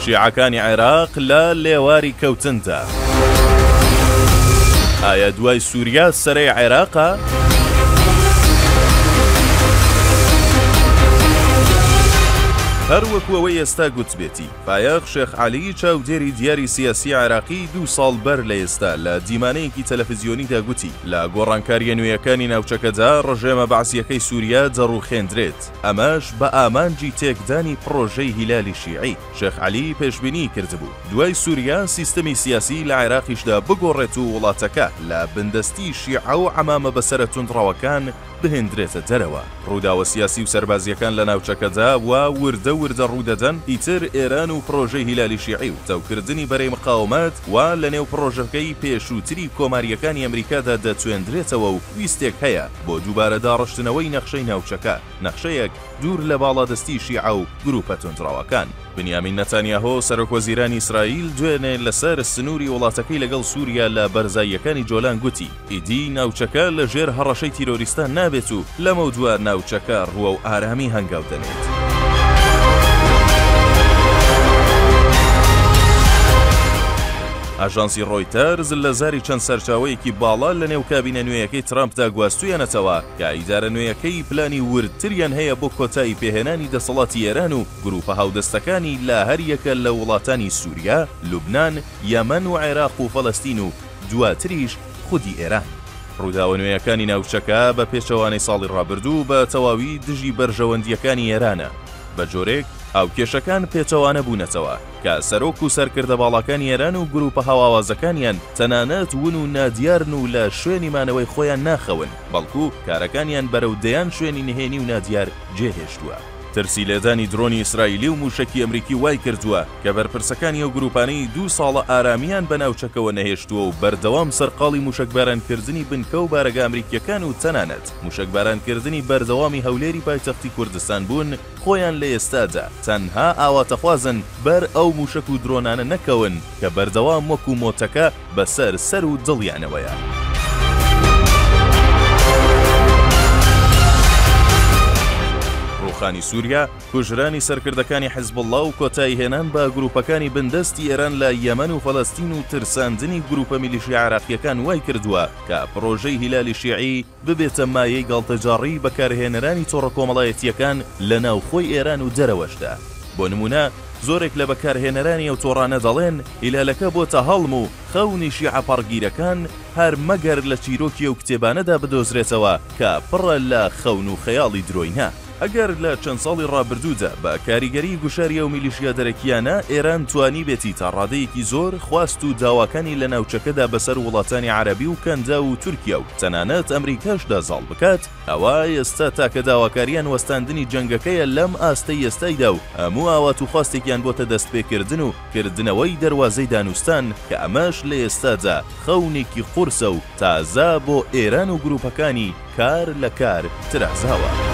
شیعەکانی عێراق لە لێواری کەوتندا. ئایا دوای سووریا سەرەی عێراقە؟ هەروەکوەوەی ئێستا گوتبێتی فایەق شێخ عەلی چاودێری دیاری سیاسی عێراقی 2 ساڵ بەر لە ئێستا لە دیمانەیەکی تەلەڤیزیۆنیدا گوتی لە گۆڕانکاریە نوێیەکانی ناوچەکەدا ڕژێمە بەعسیەکەی سووریا دەڕوخێندرێت، ئەمەش بە ئامانجی تێکدانی پرۆژەی هیلالی شیعی. شێخ عەلی پێشبینی کردبوو دوای سووریا سیستەمی سیاسی لە عێراقیشدا بگۆڕێت و وڵاتەکە لە بندەستی شیعە و عەمامە بەسەرە توندڕەوەکان بهێندرێتە دەرەوە. ڕووداوە سیاسی و سەربازیەکان لە ناوچەکەدا وە وردە ڕوودەدەن ئیتر ئێران و پرۆژەی هیلالی شیعی و تەوکردنی بەرەی مقاومەت وا لە نێو پرۆژەکەی پێشووتری کۆماریەکانی ئەمریکادا دەتوێندرێتەوە و ویستێک هەیە بۆ دووبارە داڕشتنەوەی نەخشەی ناوچەکە، نەخشەیەک دوور لە باڵادەستی شیعە و گروپە توندڕەوەکان. بنیامین نەتانیاهۆ سەرۆکوەزیرانی ئیسرائیل دوێنێ لەسەر سنووری وڵاتەکەی لەگەڵ سووریا لە بەرزاییەکانی جۆلان گوتی ئیدی ناوچەکە لە ژێر هەڕەشەی تیرۆریستان نابێت و لەمە دووار ناوچەکە ڕووە و ئارامی هەنگاو دەنێت. ئاژانسی ڕۆیتەرز لە زاری چەند سەرچاوەیەکی باڵا لە نێو کابینە نوێیەکەی ترامپدا گواستوویانەتەوە کە ئیدارە نوێیەکەی پلانی وردتریان هەیە بۆ کۆتایی پێهێنانی دەسەڵاتی ئێران و گروپە هاودەستەکانی لە هەریەکە لە وڵاتانی سووریا، لوبنان، یەمەن و عێراق و فەڵەستین و دواتریش خودی ئێران. ڕووداوە نوێیەکانی ناوچەکە بە پێچەوانەی ساڵی ڕابردوو بە تەواوی دژی بەرژەوەندیەکانی ئێرانە. بە جۆرێک هاوکێشەکان پێچەوانە بوونەتەوە کە سەرۆک و سەرکردە باڵەکانی ئێران و گروپە هاواوازەکانیان تەنانەت ون و نادیارن و لە شوێنی مانەوەی خۆیان ناخەون، بەڵکو کارەکانیان بەرەو دەیان شوێنی نهێنی و نادیار جێهێشتووە. ترسی لێدانی درۆنی ئیسرائیلی و موشکی ئەمریکی وای کردووە کە بەرپرسەکانی ئەو گروپانەی 2 ساڵە ئارامیان بە ناوچەکەوە نەهێشتووە و بەردەوام سەرقاڵی موشکبارانکردنی بنکە و بارەگە ئەمریکیەکان و تەنانەت موشکبارانکردنی بەردەوامی هەولێری پایتەختی کوردستان بوون خۆیان لە ئێستادا تەنها ئاواتەخوازن بەر ئەو موشک و درۆنانە نەکەون کە بەردەوام وەکو مۆتەکە بەسەر سەر و دڵیانەوەیە. خانی سووریا کوژرانی سەرکردەکانی حیزبڵڵا و کۆتایی هێنان بە گروپەکانی بندەستی ئێران لە یەمەن و فەڵەستین و ترساندنی گروپە میلیشیا عێراقیەکان وای کردووە کە پرۆژەی هیلالی شیعی ببێتە مایەی گاڵتەجاڕی بەکارهێنەرانی تۆڕە کۆمەڵایەتیەکان لە ناوخۆی ئێران و دەرەوەشدا. بۆ نمونە زۆرێک لە بەکارهێنەرانی ئەو تۆڕانە دەڵێن هیلالەکە بۆتە هەڵم و خەونی شیعە پەڕگیرەکان هەر مەگەر لە چیرۆکی ئەو کتێبانەدا بدۆزرێتەوە کە پڕە لە خەون و خەیاڵی درۆینە. ئەگەر لە چەند ساڵی ڕابردوودا بە کاریگەری گوشاریە و میلیشیا دەرەکیانە ئێران توانی بێتی تا ڕادەیەکی زۆر خواست و داواکانی لە ناوچەکەدا بەسەر وڵاتانی عەرەبی و کەندا و تورکیا و تەنانەت ئەمریکاشدا زاڵ بکات، ئەوە ئێستا تاکە داواکاریان وەستاندنی جەنگەکەیە لەم ئاستەی ئێستایدا و هەموو ئاوات و خواستێکیان بۆتە دەستپێکردن و کردنەوەی دەواازەی دانوستان کە ئەمەش لە ئێستادا خەونێکی قورسە و تازە بۆ ئێران و گروپەکانی کار لە کار ترازاوە.